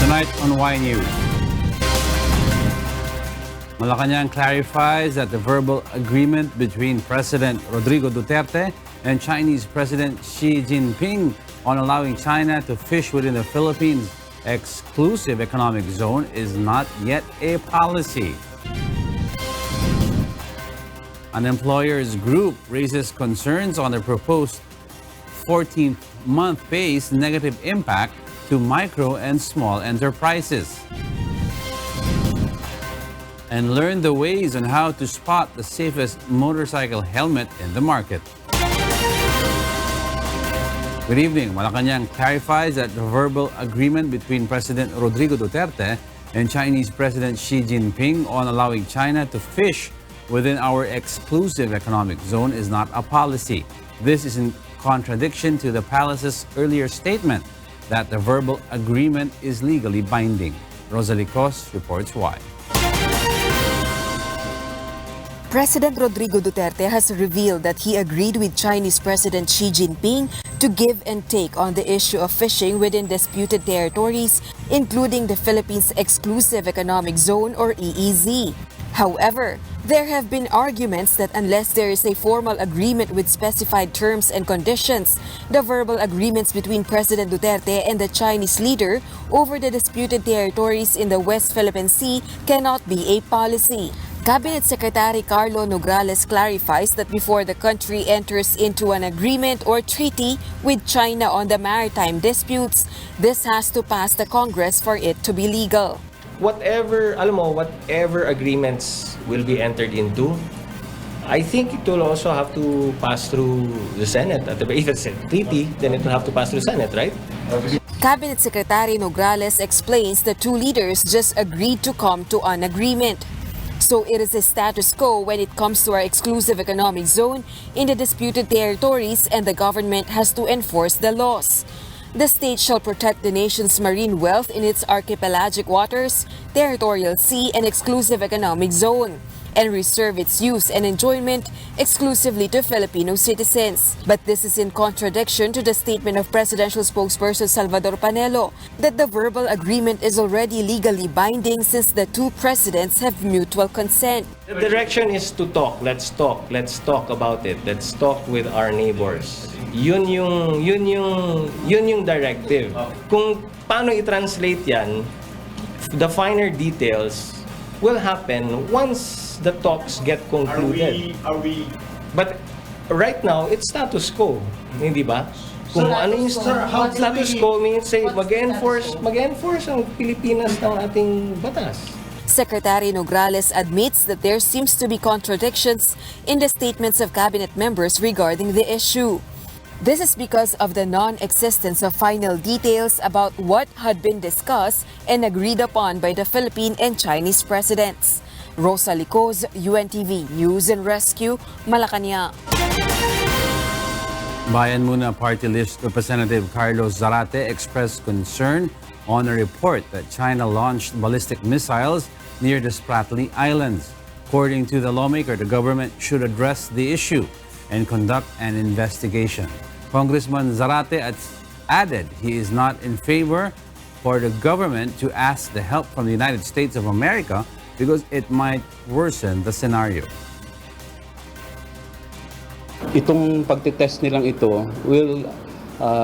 Tonight on Y News, Malacañang clarifies that the verbal agreement between President Rodrigo Duterte and Chinese President Xi Jinping on allowing China to fish within the Philippines' exclusive economic zone is not yet a policy. An employers group raises concerns on the proposed 14th-month pay's negative impact to micro and small enterprises. And learn the ways on how to spot the safest motorcycle helmet in the market. Good evening. Malacañang clarifies that the verbal agreement between President Rodrigo Duterte and Chinese President Xi Jinping on allowing China to fish within our exclusive economic zone is not a policy. This is in contradiction to the palace's earlier statement that the verbal agreement is legally binding. Rosalie Cos reports why. President Rodrigo Duterte has revealed that he agreed with Chinese President Xi Jinping to give and take on the issue of fishing within disputed territories, including the Philippines' Exclusive Economic Zone or EEZ. However, there have been arguments that unless there is a formal agreement with specified terms and conditions, the verbal agreements between President Duterte and the Chinese leader over the disputed territories in the West Philippine Sea cannot be a policy. Cabinet Secretary Carlo Nograles clarifies that before the country enters into an agreement or treaty with China on the maritime disputes, this has to pass the Congress for it to be legal. Whatever agreements will be entered into, I think it will also have to pass through the Senate. If it's a treaty, then it will have to pass through the Senate, right? Cabinet Secretary Nograles explains the two leaders just agreed to come to an agreement. So it is a status quo when it comes to our exclusive economic zone in the disputed territories, and the government has to enforce the laws. The state shall protect the nation's marine wealth in its archipelagic waters, territorial sea, and exclusive economic zone, and reserve its use and enjoyment exclusively to Filipino citizens. But this is in contradiction to the statement of presidential spokesperson Salvador Panelo that the verbal agreement is already legally binding since the two presidents have mutual consent. The direction is to talk. Let's talk about it. Let's talk with our neighbors. Yun yung directive. Kung paano i-translate yan, the finer details will happen once the talks get concluded. But right now, it's status quo, hindi ba? Kung ano yung status quo means say mag-enforce ang Pilipinas ng ating batas. Secretary Nograles admits that there seems to be contradictions in the statements of cabinet members regarding the issue. This is because of the non-existence of final details about what had been discussed and agreed upon by the Philippine and Chinese presidents. Rosalie Cos, UNTV News and Rescue, Malacañang. Bayan Muna Party List Representative Carlos Zarate expressed concern on a report that China launched ballistic missiles near the Spratly Islands. According to the lawmaker, the government should address the issue and conduct an investigation. Congressman Zarate added he is not in favor for the government to ask the help from the United States of America because it might worsen the scenario. Itong pagtitest nilang ito will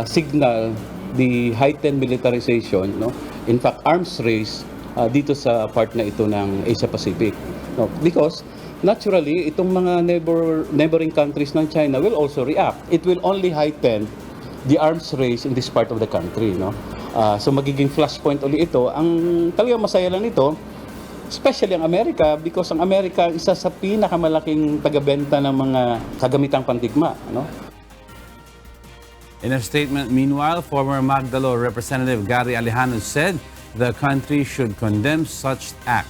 signal the heightened militarization, no? In fact, arms race dito sa part na ito ng Asia Pacific. No? Because naturally, itong mga neighboring countries ng China will also react. It will only heighten the arms race in this part of the country. No? So magiging flashpoint ulit ito. Ang talagang masaya lang nito, especially ang Amerika, because ang Amerika isa sa pinakamalaking taga-benta ng mga kagamitang pandigma. No? In a statement, meanwhile, former Magdalo Representative Gary Alejano said the country should condemn such act.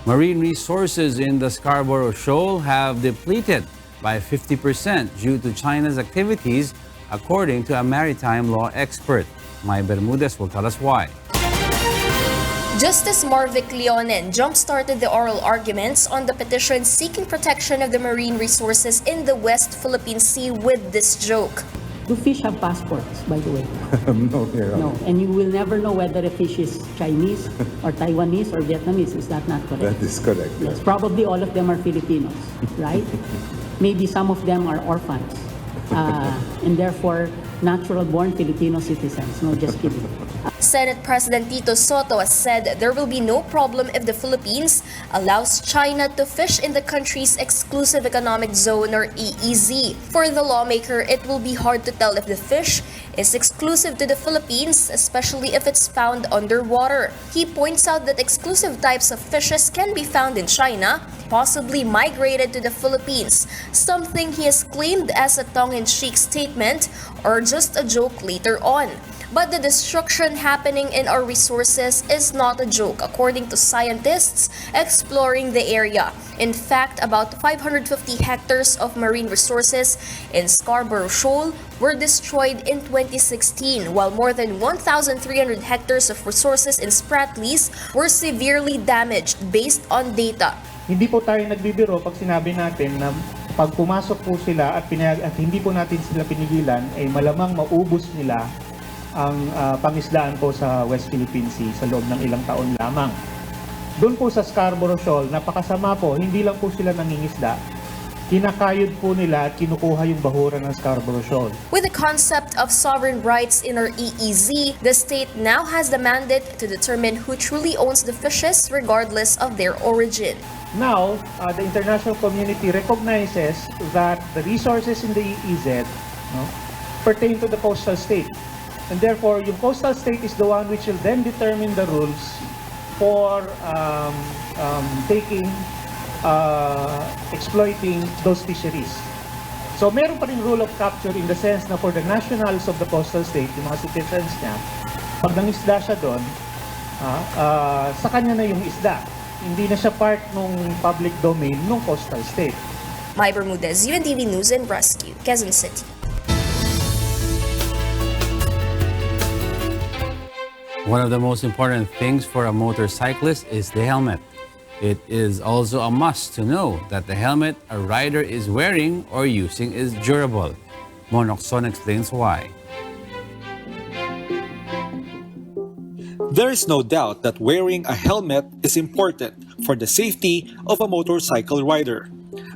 Marine resources in the Scarborough Shoal have depleted by 50% due to China's activities, according to a maritime law expert. May Bermudez will tell us why. Justice Marvic Leonen jump-started the oral arguments on the petition seeking protection of the marine resources in the West Philippine Sea with this joke. Do fish have passports, by the way? No, Your No. Honor. And you will never know whether a fish is Chinese or Taiwanese or Vietnamese. Is that not correct? That is correct. Yes, probably all of them are Filipinos, right? Maybe some of them are orphans, and therefore natural-born Filipino citizens. No, just kidding. Senate President Tito Soto has said there will be no problem if the Philippines allows China to fish in the country's exclusive economic zone, or EEZ. For the lawmaker, it will be hard to tell if the fish is exclusive to the Philippines, especially if it's found underwater. He points out that exclusive types of fishes can be found in China, possibly migrated to the Philippines, something he has claimed as a tongue-in-cheek statement or just a joke later on. But the destruction happening in our resources is not a joke, according to scientists exploring the area. In fact, about 550 hectares of marine resources in Scarborough Shoal were destroyed in 2016, while more than 1,300 hectares of resources in Spratly's were severely damaged based on data. Hindi po tayo nagbibiro pag sinabi natin na pag pumasok po sila at hindi po natin sila pinigilan, ay malamang maubos nila ang pangisdaan po sa West Philippine Sea sa loob ng ilang taon lamang. Doon po sa Scarborough Shoal, napakasama po, hindi lang po sila nangingisda, kinakayod po nila at kinukuha yung bahura ng Scarborough Shoal. With the concept of sovereign rights in our EEZ, the state now has the mandate to determine who truly owns the fishes regardless of their origin. Now, the international community recognizes that the resources in the EEZ pertain to the coastal state. And therefore, yung coastal state is the one which will then determine the rules for exploiting those fisheries. So meron pa rin rule of capture in the sense na for the nationals of the coastal state, yung mga citizens niya, pag nangisda siya doon, sa kanya na yung isda. Hindi na siya part ng public domain ng coastal state. Mai Bermudez, UNTV News and Rescue, Quezon City. One of the most important things for a motorcyclist is the helmet. It is also a must to know that the helmet a rider is wearing or using is durable. Monokson explains why. There is no doubt that wearing a helmet is important for the safety of a motorcycle rider.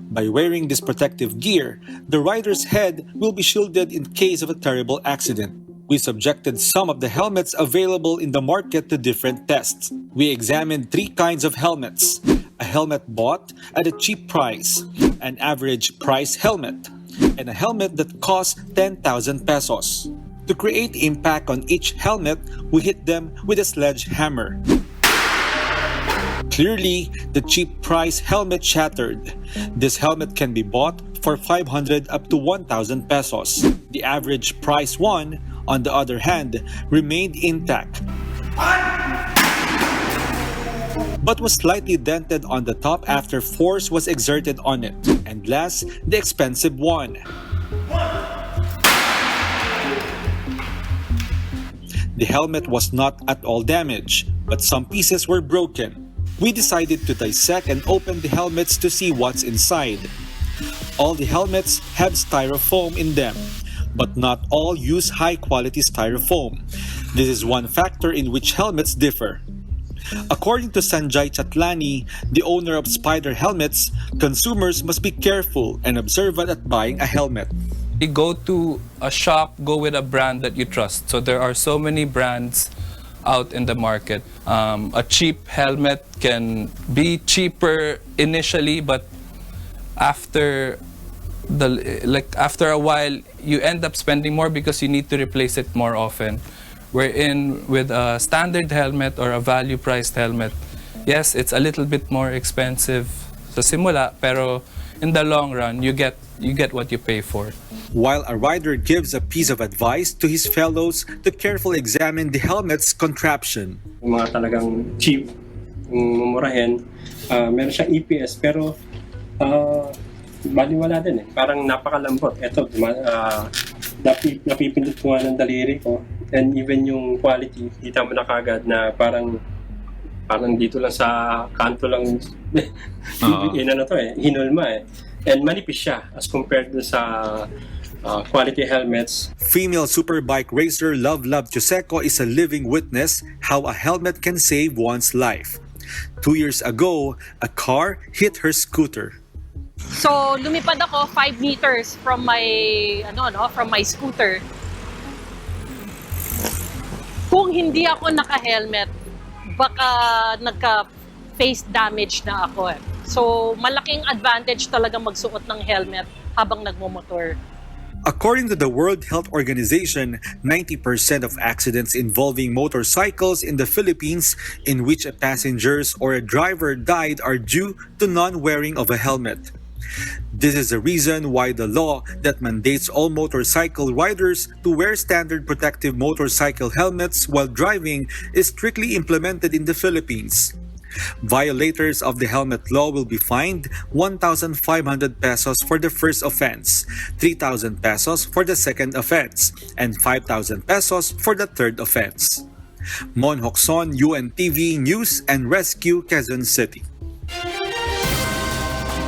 By wearing this protective gear, the rider's head will be shielded in case of a terrible accident. We subjected some of the helmets available in the market to different tests. We examined 3 kinds of helmets: a helmet bought at a cheap price, an average price helmet, and a helmet that costs 10,000 pesos. To create impact on each helmet, we hit them with a sledgehammer. Clearly, the cheap price helmet shattered. This helmet can be bought for 500 up to 1,000 pesos. The average price one, on the other hand, remained intact, but was slightly dented on the top after force was exerted on it. And last, the expensive one. The helmet was not at all damaged, but some pieces were broken. We decided to dissect and open the helmets to see what's inside. All the helmets have styrofoam in them, but not all use high-quality styrofoam. This is one factor in which helmets differ. According to Sanjay Chatlani, the owner of Spider Helmets, consumers must be careful and observant at buying a helmet. You go to a shop, go with a brand that you trust. So there are so many brands out in the market. A cheap helmet can be cheaper initially, but after a while, you end up spending more because you need to replace it more often. Wherein with a standard helmet or a value-priced helmet, yes, it's a little bit more expensive sa simula, pero in the long run, you get what you pay for. While a rider gives a piece of advice to his fellows to carefully examine the helmet's contraption. Yung mga talagang cheap, mumurahin, meron siyang EPS pero baliwala din eh. Parang napakalambot. Ito, napipindot ko nga ng daliri ko. And even yung quality, kita mo na kagad na parang dito lang sa kanto lang hinulma eh. And manipis siya as compared sa quality helmets. Female superbike racer Love Chuseco is a living witness how a helmet can save one's life. 2 years ago, a car hit her scooter. So lumipad ako 5 meters from my scooter. Kung hindi ako naka-helmet, baka nagka-face damage na ako. So malaking advantage talaga magsuot ng helmet habang nagmumotor. According to the World Health Organization, 90% of accidents involving motorcycles in the Philippines in which a passenger or a driver died are due to non-wearing of a helmet. This is the reason why the law that mandates all motorcycle riders to wear standard protective motorcycle helmets while driving is strictly implemented in the Philippines. Violators of the helmet law will be fined 1,500 pesos for the first offense, 3,000 pesos for the second offense, and 5,000 pesos for the third offense. Mon Hocson, UNTV News and Rescue, Quezon City.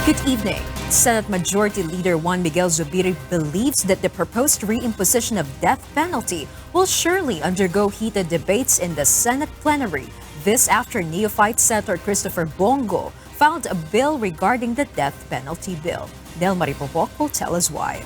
Good evening. Senate Majority Leader Juan Miguel Zubiri believes that the proposed reimposition of death penalty will surely undergo heated debates in the Senate plenary. This after neophyte Senator Christopher Bongo filed a bill regarding the death penalty bill. Nel Maripopok will tell us why.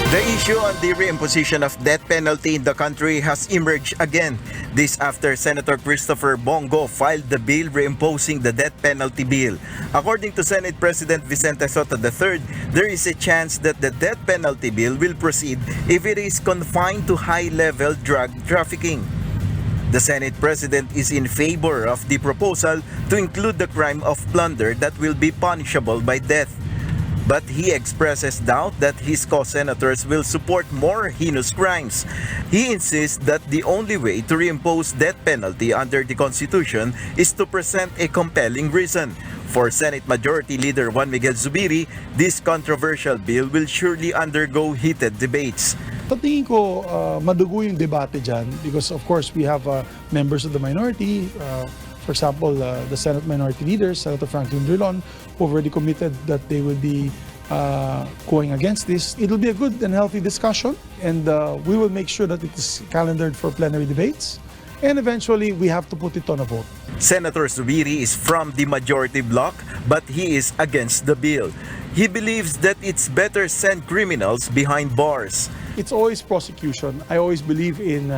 The issue on the reimposition of death penalty in the country has emerged again. This after Senator Christopher Bongo filed the bill reimposing the death penalty bill. According to Senate President Vicente Sotto III, there is a chance that the death penalty bill will proceed if it is confined to high-level drug trafficking. The Senate President is in favor of the proposal to include the crime of plunder that will be punishable by death. But he expresses doubt that his co-senators will support more heinous crimes. He insists that the only way to reimpose death penalty under the Constitution is to present a compelling reason. For Senate Majority Leader Juan Miguel Zubiri, this controversial bill will surely undergo heated debates. Sa tingin ko, madugo yung debate dyan because of course we have members of the minority, for example, the Senate Minority Leader, Senator Franklin Drilon, who already committed that they will be going against this. It will be a good and healthy discussion and we will make sure that it is calendared for plenary debates. And eventually, we have to put it on a vote. Senator Zubiri is from the majority bloc, but he is against the bill. He believes that it's better send criminals behind bars. It's always prosecution. I always believe in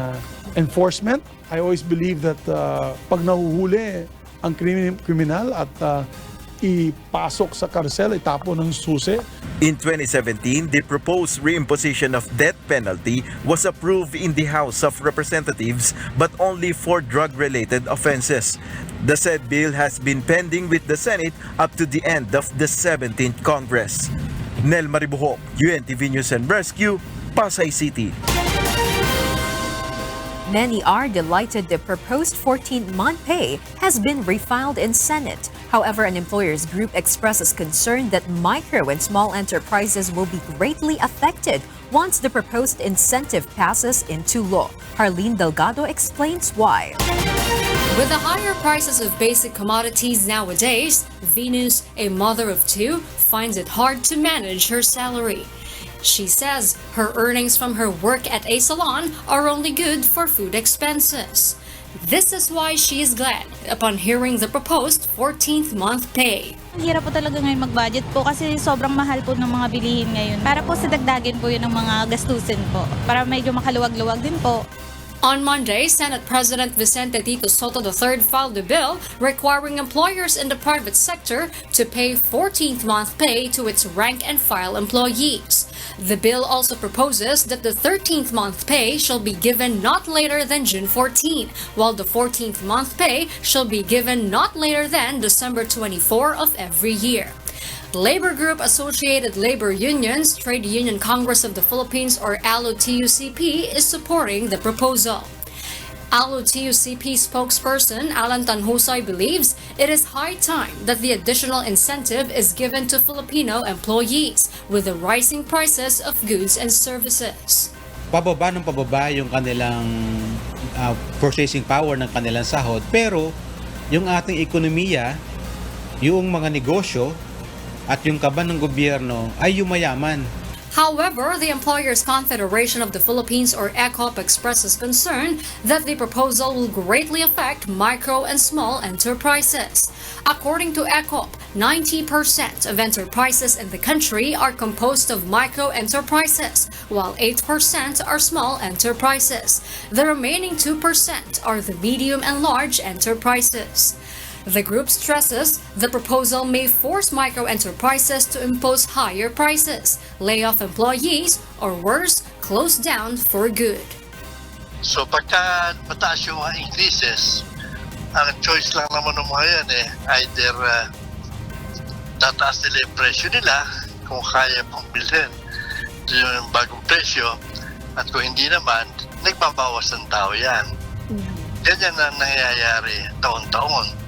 enforcement. I always believe that pag nahuhuli ang kriminal at ipasok sa karsel, itapo ng susi. In 2017, the proposed reimposition of death penalty was approved in the House of Representatives but only for drug-related offenses. The said bill has been pending with the Senate up to the end of the 17th Congress. Nel Maribuhok, UNTV News and Rescue, Pasay City. Many are delighted the proposed 14th-month pay has been refiled in Senate. However, an employers group expresses concern that micro and small enterprises will be greatly affected once the proposed incentive passes into law. Harleen Delgado explains why. With the higher prices of basic commodities nowadays, Venus, a mother of two, finds it hard to manage her salary. She says her earnings from her work at a salon are only good for food expenses. This is why she is glad upon hearing the proposed 14th month pay. Ang hirap po talaga ngayon mag-budget po kasi sobrang mahal po ng mga bilihin ngayon. Para po sa dagdagin po yun ng mga gastusin po. Para medyo makaluwag-luwag din po. On Monday, Senate President Vicente Tito Sotto III filed a bill requiring employers in the private sector to pay 14th month pay to its rank-and-file employees. The bill also proposes that the 13th month pay shall be given not later than June 14, while the 14th month pay shall be given not later than December 24 of every year. Labor Group Associated Labor Unions, Trade Union Congress of the Philippines or ALO-TUCP is supporting the proposal. ALO-TUCP spokesperson Alan Tanhusay believes it is high time that the additional incentive is given to Filipino employees with the rising prices of goods and services. Pababa ng pababa yung kanilang purchasing power ng kanilang sahod, pero yung ating ekonomiya, yung mga negosyo, at yung kaban ng gobyerno ay yumayaman. However, the Employers Confederation of the Philippines, or ECOP, expresses concern that the proposal will greatly affect micro and small enterprises. According to ECOP, 90% of enterprises in the country are composed of micro enterprises, while 8% are small enterprises. The remaining 2% are the medium and large enterprises. The group stresses the proposal may force micro enterprises to impose higher prices, lay off employees, or worse, close down for good. So pagka mataas yung increases, ang choice lang naman ng mga yan either tataas nila yung presyo nila kung kaya pang bilhin yung bagong presyo, at kung hindi naman, nagbabawas ng tao yan. Ganyan na nangyayari taon-taon.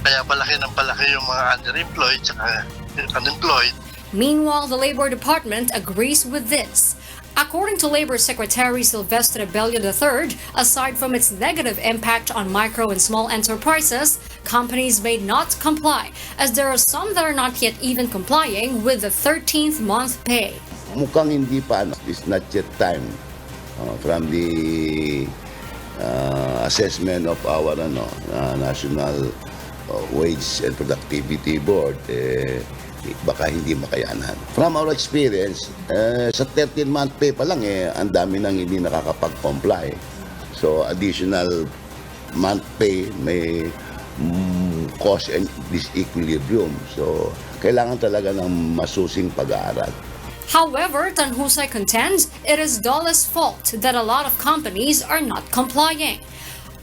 Kaya palaki ng palaki yung mga underemployed at unemployed. Meanwhile, the Labor Department agrees with this. According to Labor Secretary Silvestre Bello III, aside from its negative impact on micro and small enterprises, companies may not comply, as there are some that are not yet even complying with the 13th month pay. Mukhang hindi pa, it's not yet time from the assessment of our National Wage and Productivity Board, baka hindi makayanan. From our experience, sa 13-month pay pa lang, ang dami nang hindi nakakapag-comply. So, additional month pay may cause and disequilibrium. So, kailangan talaga ng masusing pag-aaral. However, Tanhusay contends it is DOLE's fault that a lot of companies are not complying.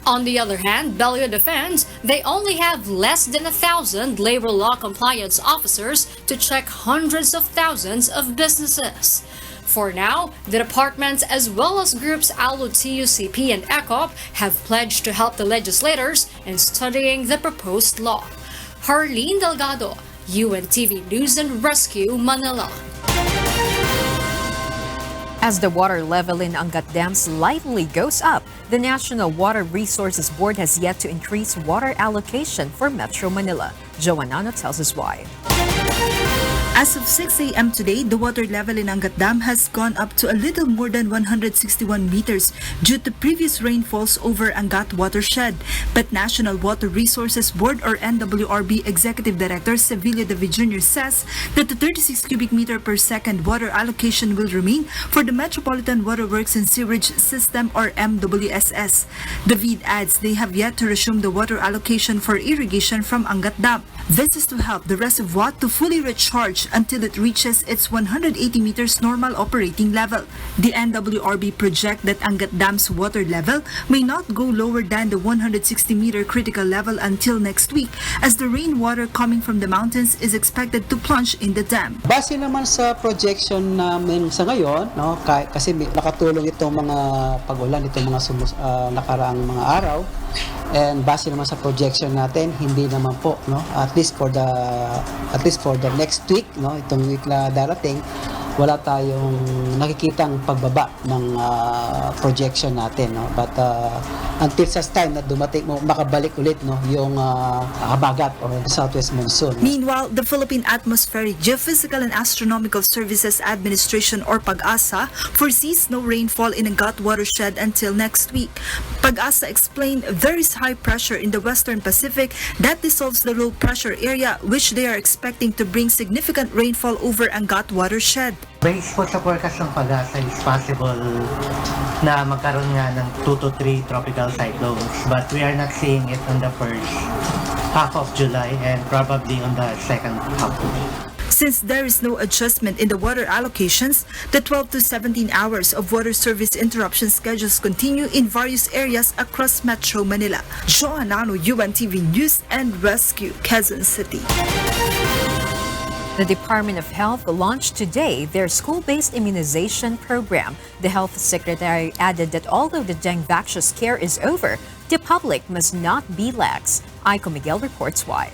On the other hand, Bello defends they only have less than 1,000 labor law compliance officers to check hundreds of thousands of businesses. For now, the department as well as groups ALU, TUCP, and ECOP have pledged to help the legislators in studying the proposed law. Harleen Delgado, UNTV News and Rescue, Manila. As the water level in Angat Dam slightly goes up, the National Water Resources Board has yet to increase water allocation for Metro Manila. Joanano tells us why. As of 6 a.m. today, the water level in Angat Dam has gone up to a little more than 161 meters due to previous rainfalls over Angat watershed. But National Water Resources Board, or NWRB Executive Director Sevilio David Jr. says that the 36 cubic meter per second water allocation will remain for the Metropolitan Water Works and Sewerage System, or MWSS. David adds they have yet to resume the water allocation for irrigation from Angat Dam. This is to help the reservoir to fully recharge until it reaches its 180 meters normal operating level. The NWRB project that Angat Dam's water level may not go lower than the 160 meter critical level until next week, as the rainwater coming from the mountains is expected to plunge in the dam. Base naman sa projection namin sa ngayon, no, kasi nakatulong itong mga pag-ulan, itong mga nakaraang mga araw, and base naman sa projection natin, hindi naman po, no, at least for the next week, no, itong week na darating, wala tayong nakikitang pagbaba ng projection natin, no. But until such time na dumating mo makabalik ulit, no, yung habagat or southwest monsoon. Meanwhile, the Philippine Atmospheric, Geophysical and Astronomical Services Administration, or PAGASA, foresees no rainfall in Angat watershed until next week. PAGASA explained there is high pressure in the Western Pacific that dissolves the low pressure area, which they are expecting to bring significant rainfall over Angat watershed. Based po sa forecast ng PAGASA, it's possible na magkaroon nga ng 2 to 3 tropical cyclones, but we are not seeing it on the first half of July and probably on the second half. Since there is no adjustment in the water allocations, the 12 to 17 hours of water service interruption schedules continue in various areas across Metro Manila. Joanano, UNTV News and Rescue, Quezon City. The Department of Health launched today their school-based immunization program. The Health Secretary added that although the dengue vaccine scare is over, the public must not be lax. Aiko Miguel reports why.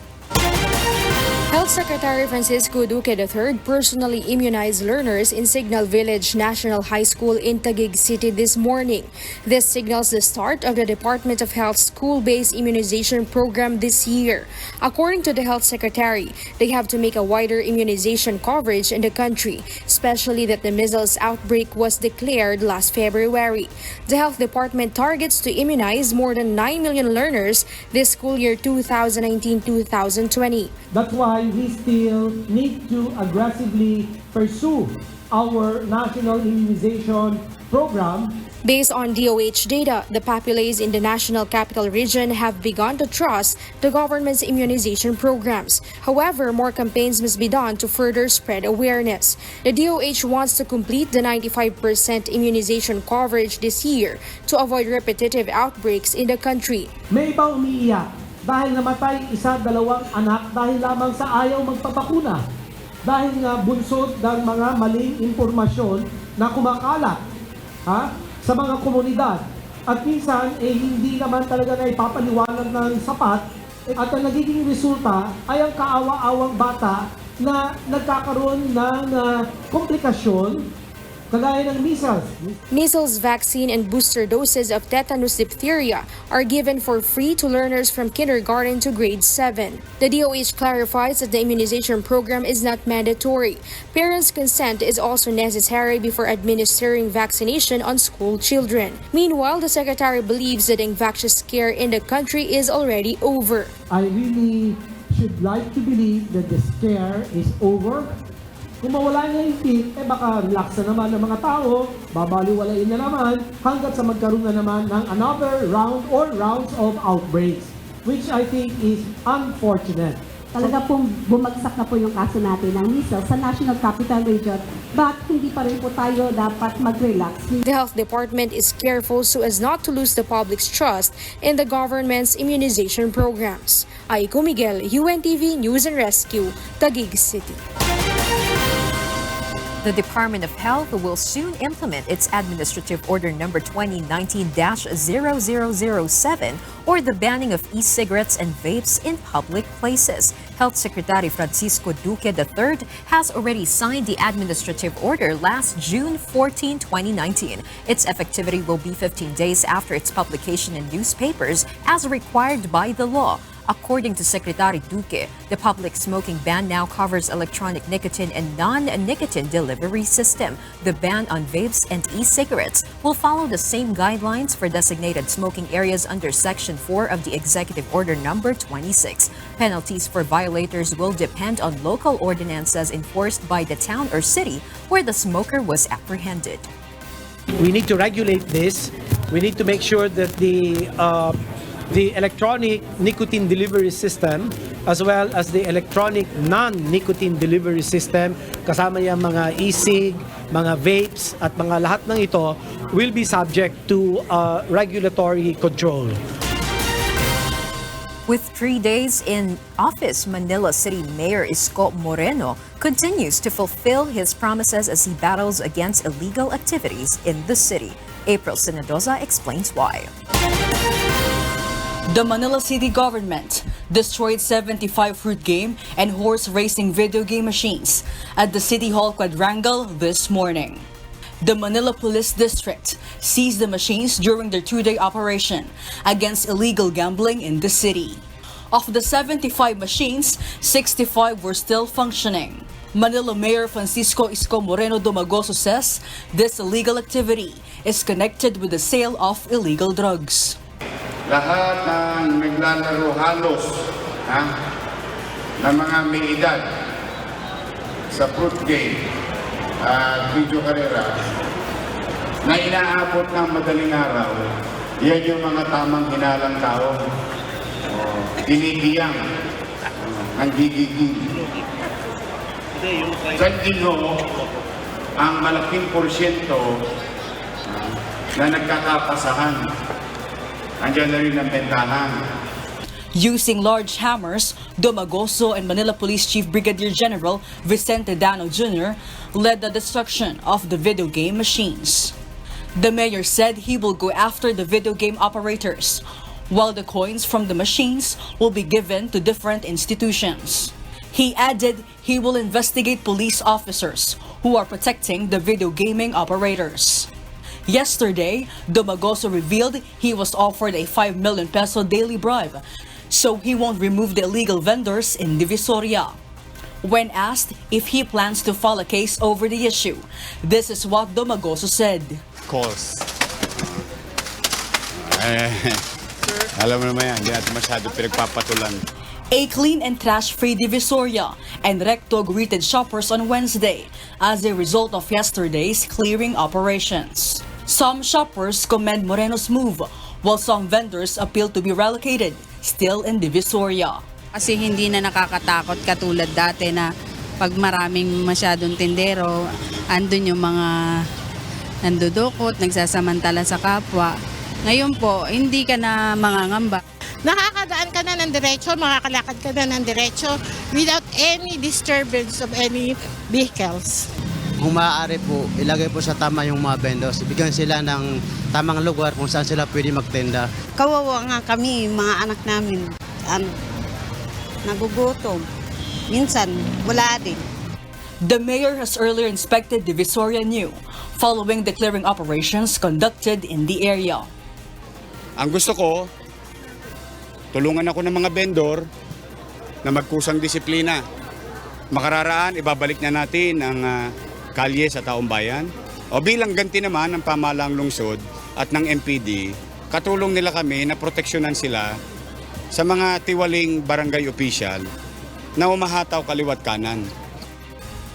Health Secretary Francisco Duque III personally immunized learners in Signal Village National High School in Taguig City this morning. This signals the start of the Department of Health's school-based immunization program this year. According to the Health Secretary, they have to make a wider immunization coverage in the country, especially that the measles outbreak was declared last February. The Health Department targets to immunize more than 9 million learners this school year 2019-2020. That's why we still need to aggressively pursue our national immunization program. Based on DOH data, the populace in the National Capital Region have begun to trust the government's immunization programs. However, more campaigns must be done to further spread awareness. The DOH wants to complete the 95% immunization coverage this year to avoid repetitive outbreaks in the country. May iba umiiyak dahil namatay isa, dalawang anak dahil lamang sa ayaw magpapakuna. Dahil nga bunsod ng mga maling impormasyon na kumakalat sa mga komunidad. At minsan, hindi naman talaga na ipapaliwanag ng sapat. At ang nagiging resulta ay ang kaawa-awang bata na nagkakaroon ng komplikasyon kagaya ng measles. Measles vaccine and booster doses of tetanus diphtheria are given for free to learners from kindergarten to grade 7. The DOH clarifies that the immunization program is not mandatory. Parents' consent is also necessary before administering vaccination on school children. Meanwhile, the Secretary believes that the infectious scare in the country is already over. I really should like to believe that the scare is over. Kung mawala na yung peak, baka relax na naman ng mga tao, babaliwalain na naman, hanggat sa magkaroon na naman ng another round or rounds of outbreaks, which I think is unfortunate. Talaga pong bumagsak na po yung kaso natin ng measles sa National Capital Region, but hindi pa rin po tayo dapat mag-relax. The Health Department is careful so as not to lose the public's trust in the government's immunization programs. Aiko Miguel, UNTV News and Rescue, Taguig City. The Department of Health will soon implement its Administrative Order Number 2019-0007 or the banning of e-cigarettes and vapes in public places. Health Secretary Francisco Duque III has already signed the administrative order last June 14, 2019. Its effectivity will be 15 days after its publication in newspapers as required by the law. According to Secretary Duque, the public smoking ban now covers electronic nicotine and non-nicotine delivery system. The ban on vapes and e-cigarettes will follow the same guidelines for designated smoking areas under Section 4 of the Executive Order Number 26. Penalties for violators will depend on local ordinances enforced by the town or city where the smoker was apprehended. We need to regulate this. We need to make sure that the electronic nicotine delivery system as well as the electronic non-nicotine delivery system, kasama yung mga e-cig, mga vapes at mga lahat ng ito will be subject to regulatory control. With 3 days in office, Manila City Mayor Isko Moreno continues to fulfill his promises as he battles against illegal activities in the city. April Sinadoza explains why. The Manila City government destroyed 75 fruit game and horse racing video game machines at the City Hall quadrangle this morning. The Manila Police District seized the machines during their 2-day operation against illegal gambling in the city. Of the 75 machines, 65 were still functioning. Manila Mayor Francisco Isko Moreno Domagoso says this illegal activity is connected with the sale of illegal drugs. Lahat ng naglalaro halos ng mga may edad sa fruit game at video karera na inaabot ng madaling araw, yan yung mga tamang hinalang tao. Dinigiyang ang gigigil. Sandino ang malaking porsyento na nagkakapasahan. Andiyan na rin ang bentahan. Using large hammers, Domagoso and Manila Police Chief Brigadier General Vicente Dano Jr. led the destruction of the video game machines. The mayor said he will go after the video game operators, while the coins from the machines will be given to different institutions. He added he will investigate police officers who are protecting the video gaming operators. Yesterday, Dumagoso revealed he was offered a 5 million peso daily bribe so he won't remove the illegal vendors in Divisoria. When asked if he plans to file a case over the issue, this is what Dumagoso said. Calls. Alam mo naman yan, hindi natin masyado pinagpapatulan. A clean and trash-free Divisoria and Recto greeted shoppers on Wednesday as a result of yesterday's clearing operations. Some shoppers commend Moreno's move, while some vendors appeal to be relocated, still in Divisoria. Kasi hindi na nakakatakot katulad dati na pag maraming masyadong tindero, andun yung mga nandudukot, nagsasamantala sa kapwa. Ngayon po, hindi ka na mangangamba. Nakakadaan ka na ng diretso, makakalakad ka na ng diretso without any disturbance of any vehicles. Kung maaari po, ilagay po sa tama yung mga vendors. Bigyan sila ng tamang lugar kung saan sila pwede magtenda. Kawawa nga kami, mga anak namin. Nagugutom. Minsan, wala din. The mayor has earlier inspected Divisoria New following the clearing operations conducted in the area. Ang gusto ko, tulungan ako ng mga vendor na magkusang disiplina. Makararaan, ibabalik na natin ang kalye sa taong bayan. O bilang ganti naman ng pamahalaang lungsod at ng MPD, katulong nila kami na proteksyonan sila sa mga tiwaling barangay official na umahataw kaliwat kanan.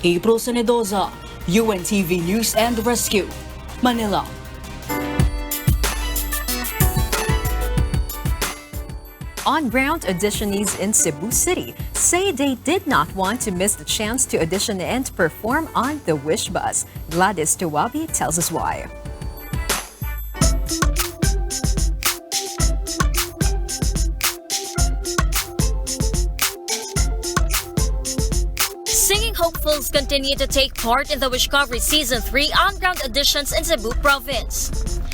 April Senedoza, UNTV News and Rescue, Manila. On-ground auditionees in Cebu City say they did not want to miss the chance to audition and perform on the Wish Bus. Gladys Tuwabi tells us why. Singing hopefuls continue to take part in the Wishcovery Season 3 on-ground auditions in Cebu Province.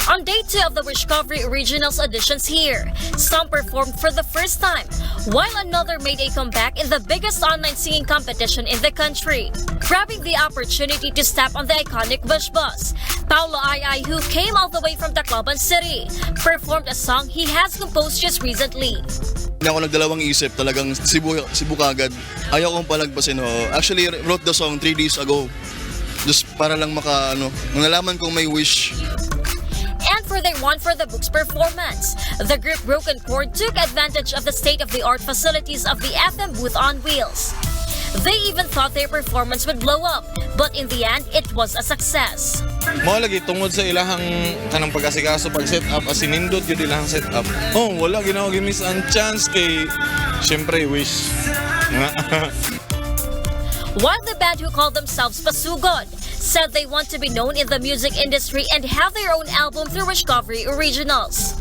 On day 2 of the Wishcovery Originals auditions here, some performed for the first time, while another made a comeback in the biggest online singing competition in the country. Grabbing the opportunity to step on the iconic Wish Bus, Paulo Ay, who came all the way from Tacloban City, performed a song he has composed just recently. Hindi ako nagdalawang isip, talagang Cebu kagad. Ayaw kong palagpasin ho. Actually, wrote the song 3 days ago. Just para lang nalaman kong may wish. And for their One for the Books performance, the group Broken Chord took advantage of the state-of-the-art facilities of the FM booth on wheels. They even thought their performance would blow up, but in the end, it was a success. Mo lagi tungod sa ilahang kanang pag-asikaso pag-set up as sinindot yun ilahang set up. Oh, wala ginawa gimis ang chance kay syempre wish. While the band who called themselves Pasugod said they want to be known in the music industry and have their own album through Wishcovery Originals.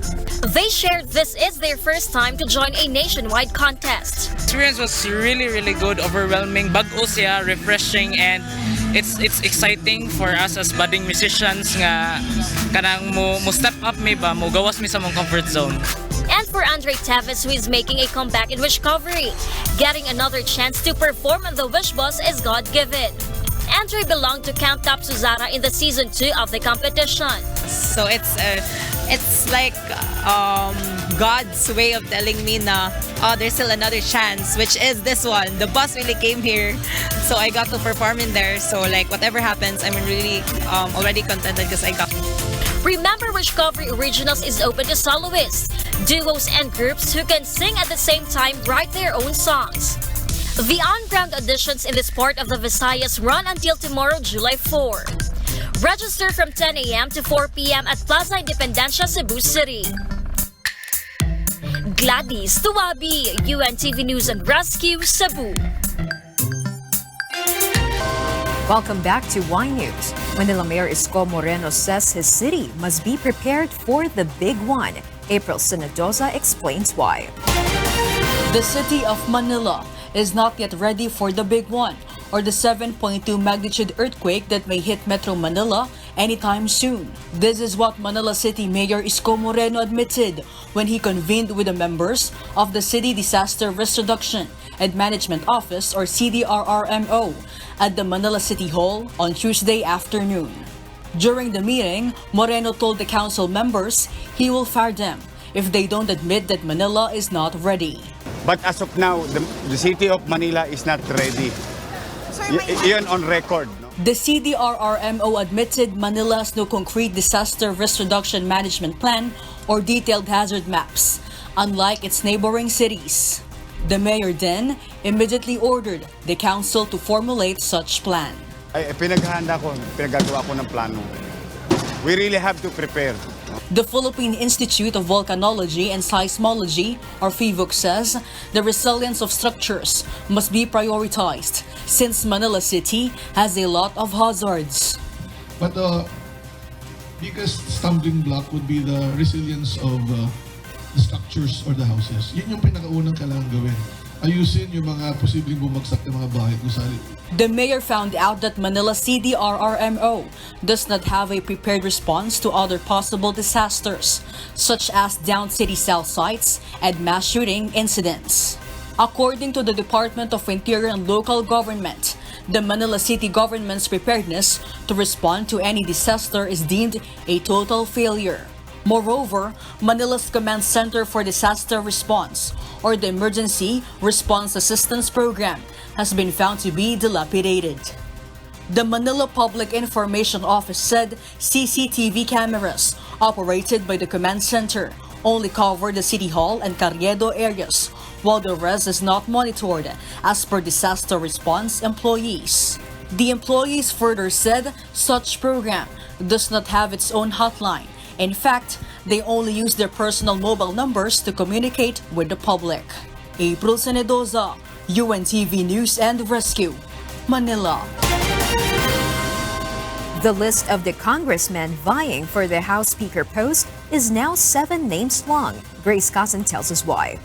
They shared this is their first time to join a nationwide contest. Experience was really good, overwhelming, bago siya, refreshing, and it's exciting for us as budding musicians nga kanang mo step up mi ba, mo gawas mi sa mong comfort zone. And for Andre Teves, who is making a comeback in Wishcovery, getting another chance to perform on the Wish Bus is God-given. Andre belonged to Camp Top Suzara in the Season 2 of the competition. So it's like God's way of telling me na, oh, there's still another chance, which is this one. The bus really came here, so I got to perform in there. So like whatever happens, I'm really already contented because I got. Remember, Wishcovery Originals is open to soloists, duos, and groups who can sing at the same time write their own songs. The on-ground auditions in this part of the Visayas run until tomorrow, July 4. Register from 10 a.m. to 4 p.m. at Plaza Independencia, Cebu City. Gladys Tuwabi, UNTV News and Rescue, Cebu. Welcome back to Y News. Manila Mayor Isko Moreno says his city must be prepared for the big one. April Senedoza explains why. The city of Manila is not yet ready for the big one, or the 7.2 magnitude earthquake that may hit Metro Manila anytime soon. This is what Manila City Mayor Isko Moreno admitted when he convened with the members of the City Disaster Risk Reduction and Management Office or CDRRMO at the Manila City Hall on Tuesday afternoon. During the meeting, Moreno told the council members he will fire them if they don't admit that Manila is not ready. But as of now, the City of Manila is not ready. Iyon on record. No? The CDRRMO admitted Manila has no concrete disaster risk reduction management plan or detailed hazard maps, unlike its neighboring cities. The mayor then immediately ordered the council to formulate such plan. Pinaghahanda ko, pinagagawa ko ng plano. We really have to prepare. The Philippine Institute of Volcanology and Seismology, or PHIVOC, says the resilience of structures must be prioritized since Manila City has a lot of hazards. But the biggest stumbling block would be the resilience of the structures or the houses. Yun yung pinakaunang kailangan gawin. Ayusin yung mga posibleng bumagsak na mga bahay kung saan. The mayor found out that Manila CDRRMO does not have a prepared response to other possible disasters, such as downed city cell sites and mass shooting incidents. According to the Department of Interior and Local Government, the Manila City government's preparedness to respond to any disaster is deemed a total failure. Moreover, Manila's Command Center for Disaster Response, or the Emergency Response Assistance Program, has been found to be dilapidated. The Manila Public Information Office said CCTV cameras operated by the Command Center only cover the City Hall and Carriedo areas, while the rest is not monitored as per disaster response employees. The employees further said such program does not have its own hotline. In fact, they only use their personal mobile numbers to communicate with the public. April Senedoza, UNTV News and Rescue, Manila. The list of the congressmen vying for the House Speaker post is now 7 names long. Grace Cousin tells us why.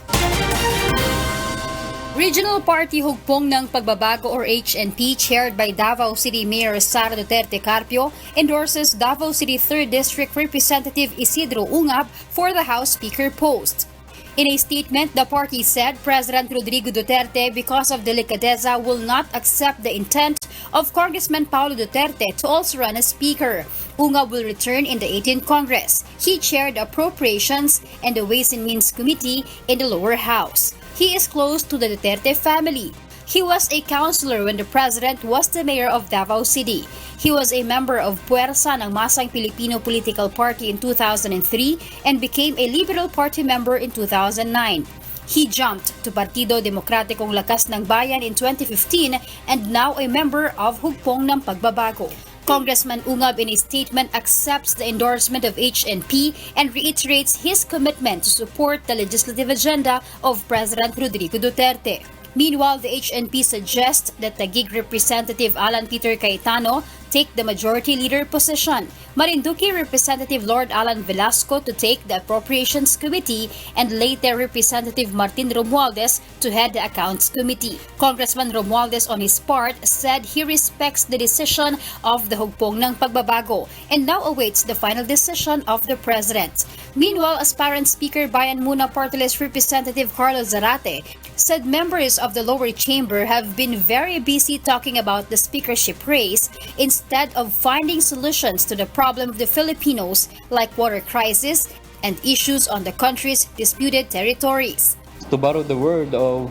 Regional Party Hugpong ng Pagbabago or HNP chaired by Davao City Mayor Sara Duterte Carpio endorses Davao City 3rd District Representative Isidro Ungab for the House Speaker post. In a statement, the party said President Rodrigo Duterte, because of delicadeza, will not accept the intent of Congressman Paulo Duterte to also run as Speaker. Ungab will return in the 18th Congress. He chaired Appropriations and the Ways and Means Committee in the lower house. He is close to the Duterte family. He was a councilor when the president was the mayor of Davao City. He was a member of Puwersa ng Masang Pilipino Political Party in 2003 and became a Liberal Party member in 2009. He jumped to Partido Demokratikong Lakas ng Bayan in 2015 and now a member of Hugpong ng Pagbabago. Congressman Ungab in a statement accepts the endorsement of HNP and reiterates his commitment to support the legislative agenda of President Rodrigo Duterte. Meanwhile, the HNP suggests that Taguig Representative Alan Peter Cayetano take the majority leader position, Marinduque Representative Lord Alan Velasco to take the Appropriations Committee, and later Representative Martin Romualdez to head the Accounts Committee. Congressman Romualdez on his part said he respects the decision of the Hugpong ng Pagbabago and now awaits the final decision of the President. Meanwhile, aspirant Speaker Bayan Muna Party List Representative Carlos Zarate said members of the lower chamber have been very busy talking about the speakership race instead of finding solutions to the problem of the Filipinos like water crisis and issues on the country's disputed territories. To borrow the word of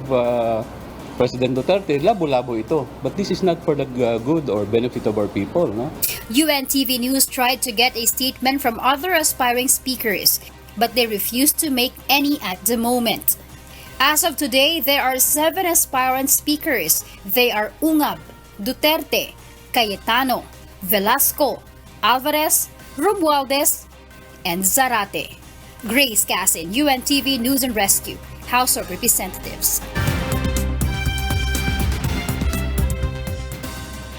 President Duterte, labo-labo ito. But this is not for the good or benefit of our people. No? UNTV News tried to get a statement from other aspiring speakers, but they refused to make any at the moment. As of today, there are 7 aspirant speakers. They are Ungab, Duterte, Cayetano, Velasco, Alvarez, Romualdez, and Zarate. Grace Cassin, UNTV News and Rescue, House of Representatives.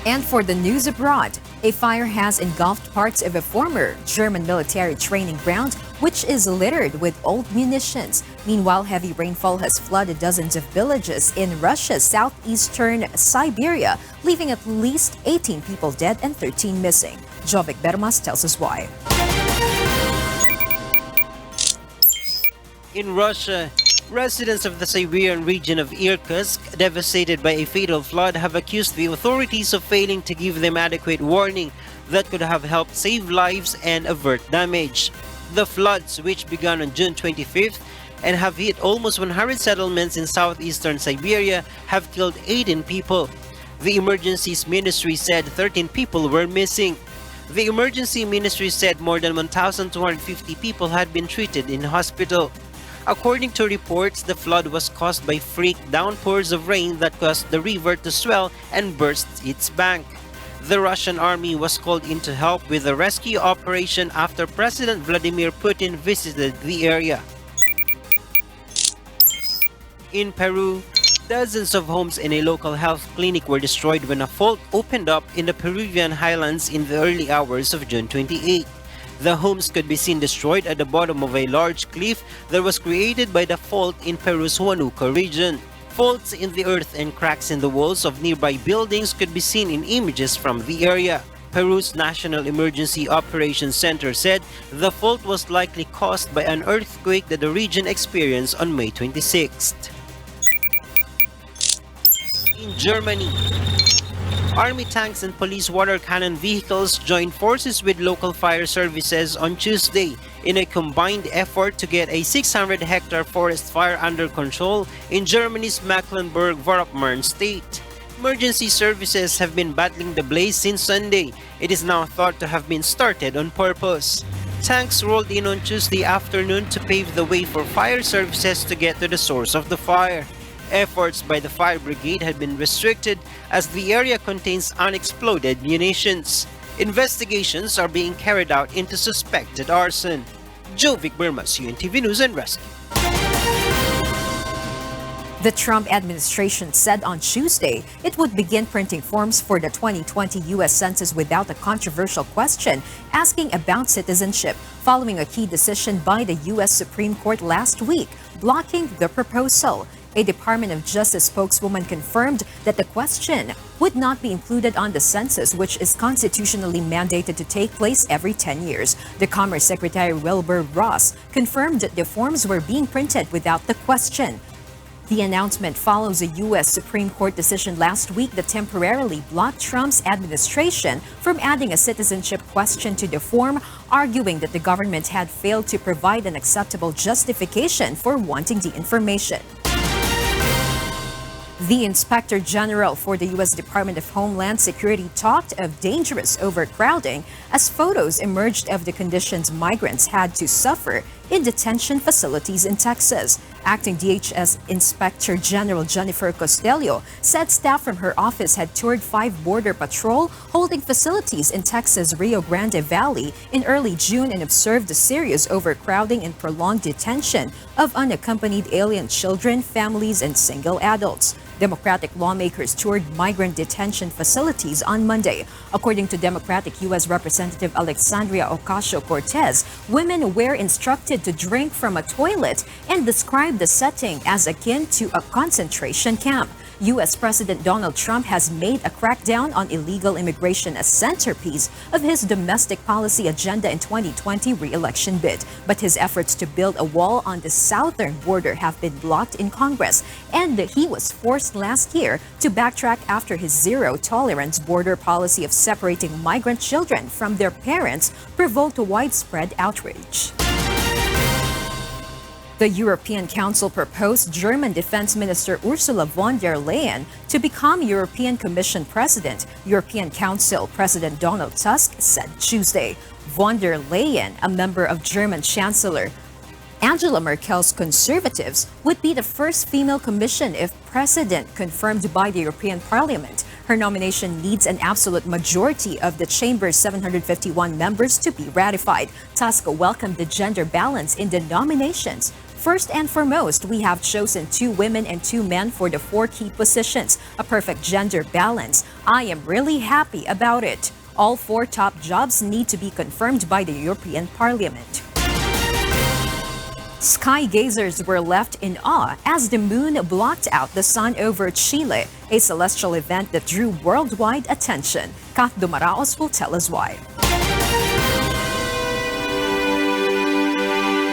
And for the news abroad, a fire has engulfed parts of a former German military training ground which is littered with old munitions. Meanwhile, heavy rainfall has flooded dozens of villages in Russia's southeastern Siberia, leaving at least 18 people dead and 13 missing. Jovic Bermas tells us why. In Russia, residents of the Siberian region of Irkutsk, devastated by a fatal flood, have accused the authorities of failing to give them adequate warning that could have helped save lives and avert damage. The floods, which began on June 25th and have hit almost 100 settlements in southeastern Siberia, have killed 18 people. The Emergencies Ministry said 13 people were missing. The Emergency Ministry said more than 1,250 people had been treated in hospital. According to reports, the flood was caused by freak downpours of rain that caused the river to swell and burst its bank. The Russian army was called in to help with the rescue operation after President Vladimir Putin visited the area. In Peru, dozens of homes in a local health clinic were destroyed when a fault opened up in the Peruvian highlands in the early hours of June 28. The homes could be seen destroyed at the bottom of a large cliff that was created by the fault in Peru's Huanuco region. Faults in the earth and cracks in the walls of nearby buildings could be seen in images from the area. Peru's National Emergency Operations Center said the fault was likely caused by an earthquake that the region experienced on May 26th. In Germany, Army tanks and police water cannon vehicles joined forces with local fire services on Tuesday in a combined effort to get a 600-hectare forest fire under control in Germany's Mecklenburg-Vorpommern state. Emergency services have been battling the blaze since Sunday. It is now thought to have been started on purpose. Tanks rolled in on Tuesday afternoon to pave the way for fire services to get to the source of the fire. Efforts by the fire brigade had been restricted as the area contains unexploded munitions. Investigations are being carried out into suspected arson. Jovic Bermas, UNTV News and Rescue. The Trump administration said on Tuesday it would begin printing forms for the 2020 U.S. Census without a controversial question asking about citizenship, following a key decision by the U.S. Supreme Court last week, blocking the proposal. A Department of Justice spokeswoman confirmed that the question would not be included on the census, which is constitutionally mandated to take place every 10 years. The Commerce Secretary Wilbur Ross confirmed that the forms were being printed without the question. The announcement follows a U.S. Supreme Court decision last week that temporarily blocked Trump's administration from adding a citizenship question to the form, arguing that the government had failed to provide an acceptable justification for wanting the information. The Inspector General for the U.S. Department of Homeland Security talked of dangerous overcrowding as photos emerged of the conditions migrants had to suffer in detention facilities in Texas. Acting DHS Inspector General Jennifer Costello said staff from her office had toured 5 border patrol holding facilities in Texas' Rio Grande Valley in early June and observed a serious overcrowding and prolonged detention of unaccompanied alien children, families, and single adults. Democratic lawmakers toured migrant detention facilities on Monday. According to Democratic U.S. Representative Alexandria Ocasio-Cortez, women were instructed to drink from a toilet and described the setting as akin to a concentration camp. U.S. President Donald Trump has made a crackdown on illegal immigration a centerpiece of his domestic policy agenda in 2020 re-election bid. But his efforts to build a wall on the southern border have been blocked in Congress, and he was forced last year to backtrack after his zero-tolerance border policy of separating migrant children from their parents provoked widespread outrage. The European Council proposed German Defense Minister Ursula von der Leyen to become European Commission President, European Council President Donald Tusk said Tuesday. Von der Leyen, a member of German Chancellor Angela Merkel's Conservatives, would be the first female commission if president confirmed by the European Parliament. Her nomination needs an absolute majority of the chamber's 751 members to be ratified. Tusk welcomed the gender balance in the nominations. First and foremost, we have chosen 2 women and 2 men for the 4 key positions, a perfect gender balance. I am really happy about it. All 4 top jobs need to be confirmed by the European Parliament. Sky gazers were left in awe as the moon blocked out the sun over Chile, a celestial event that drew worldwide attention. Kath Dumaraos will tell us why.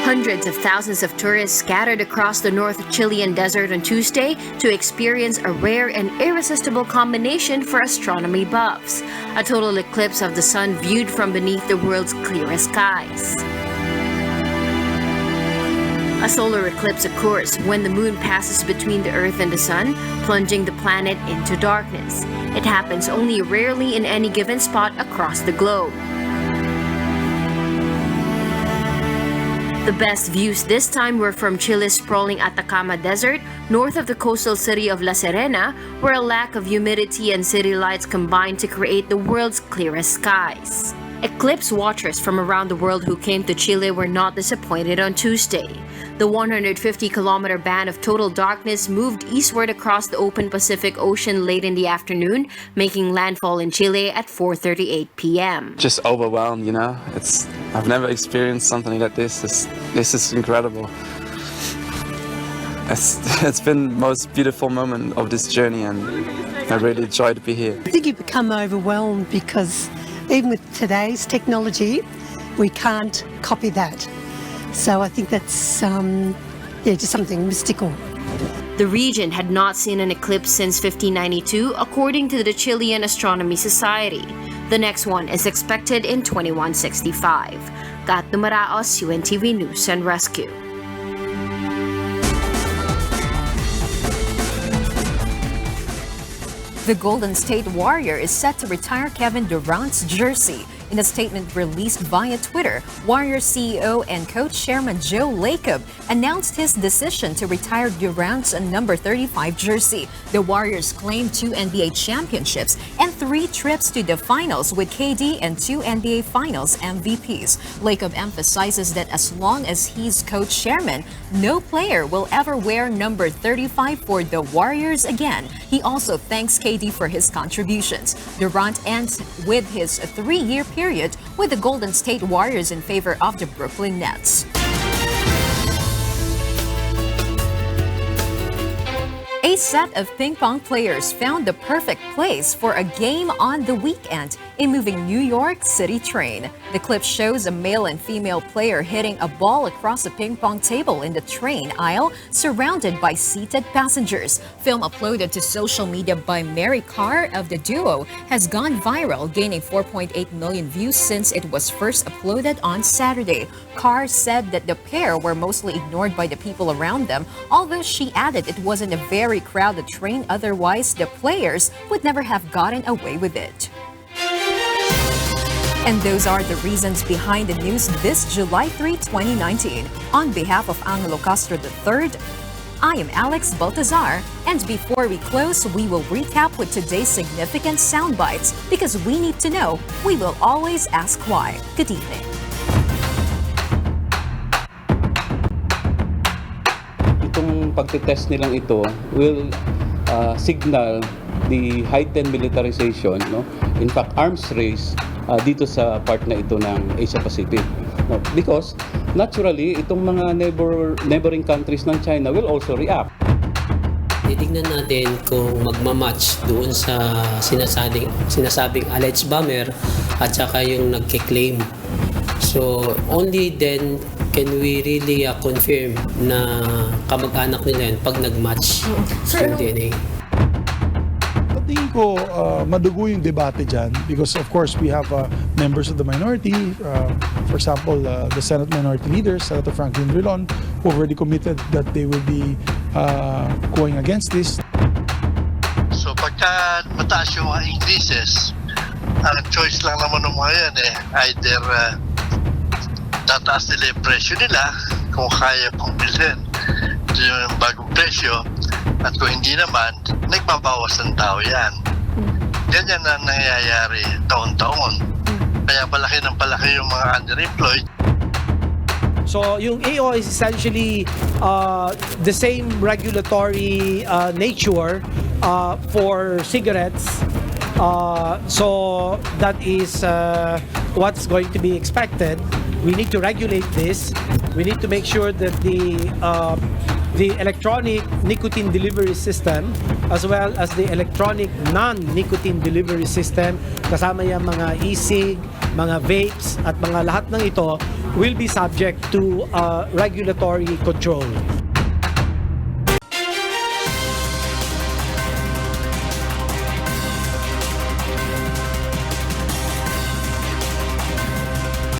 Hundreds of thousands of tourists scattered across the North Chilean desert on Tuesday to experience a rare and irresistible combination for astronomy buffs, a total eclipse of the sun viewed from beneath the world's clearest skies. A solar eclipse occurs when the moon passes between the Earth and the sun, plunging the planet into darkness. It happens only rarely in any given spot across the globe. The best views this time were from Chile's sprawling Atacama Desert, north of the coastal city of La Serena, where a lack of humidity and city lights combined to create the world's clearest skies. Eclipse watchers from around the world who came to Chile were not disappointed on Tuesday. The 150-kilometer band of total darkness moved eastward across the open Pacific Ocean late in the afternoon, making landfall in Chile at 4:38 p.m. Just overwhelmed, you know. I've never experienced something like this. This is incredible. It's been the most beautiful moment of this journey, and I really enjoy to be here. I think you become overwhelmed because even with today's technology, we can't copy that. So I think that's just something mystical. The region had not seen an eclipse since 1592, according to the Chilean Astronomy Society. The next one is expected in 2165. Kat Dumaraos, UNTV News and Rescue. The Golden State Warrior is set to retire Kevin Durant's jersey. In a statement released via Twitter, Warriors CEO and coach chairman Joe Lacob announced his decision to retire Durant's number 35 jersey. The Warriors claim 2 NBA championships and 3 trips to the finals with KD and 2 NBA Finals MVPs. Lacob emphasizes that as long as he's coach chairman, no player will ever wear number 35 for the Warriors again. He also thanks KD for his contributions. Durant ends with his 3-year period with the Golden State Warriors in favor of the Brooklyn Nets. A set of ping pong players found the perfect place for a game on the weekend, a moving New York City train. The clip shows a male and female player hitting a ball across a ping pong table in the train aisle, surrounded by seated passengers. Film uploaded to social media by Mary Carr of the duo has gone viral, gaining 4.8 million views since it was first uploaded on Saturday. Carr said that the pair were mostly ignored by the people around them, although she added it wasn't a very crowded train, otherwise the players would never have gotten away with it. And those are the reasons behind the news this July 3, 2019. On behalf of Angelo Castro III, I am Alex Baltazar, and before we close, we will recap with today's significant sound bites because we need to know, we will always ask why. Good evening. Itong pagtitest nilang ito will signal the heightened militarization, no? In fact, arms race dito sa part na ito ng Asia Pacific. No? Because naturally, itong mga neighboring countries ng China will also react. Titignan natin kung magmamatch doon sa sinasabing alleged bomber at saka yung nagkiklaim. So only then can we really confirm na kamag-anak nila yan pag nag-match yung DNA. Tingin ko madugo yung debate dyan because of course we have members of the minority, for example the Senate Minority Leader, Senator Franklin Drilon, who already committed that they will be going against this. So pagka mataas yung increases, ang choice lang naman ng mga yan either tataas nila yung presyo nila kung kaya pong bilhin yung bagong presyo, at kung hindi naman, nagbabawas ng tao yan. Ganyan na nangyayari taon-taon. Kaya palaki ng palaki yung mga underemployed. So yung AO is essentially the same regulatory nature for cigarettes. So that is what's going to be expected. We need to regulate this we need to make sure that the electronic nicotine delivery system as well as the electronic non-nicotine delivery system, kasama yung mga e-cig, mga vapes at mga lahat ng ito will be subject to regulatory control.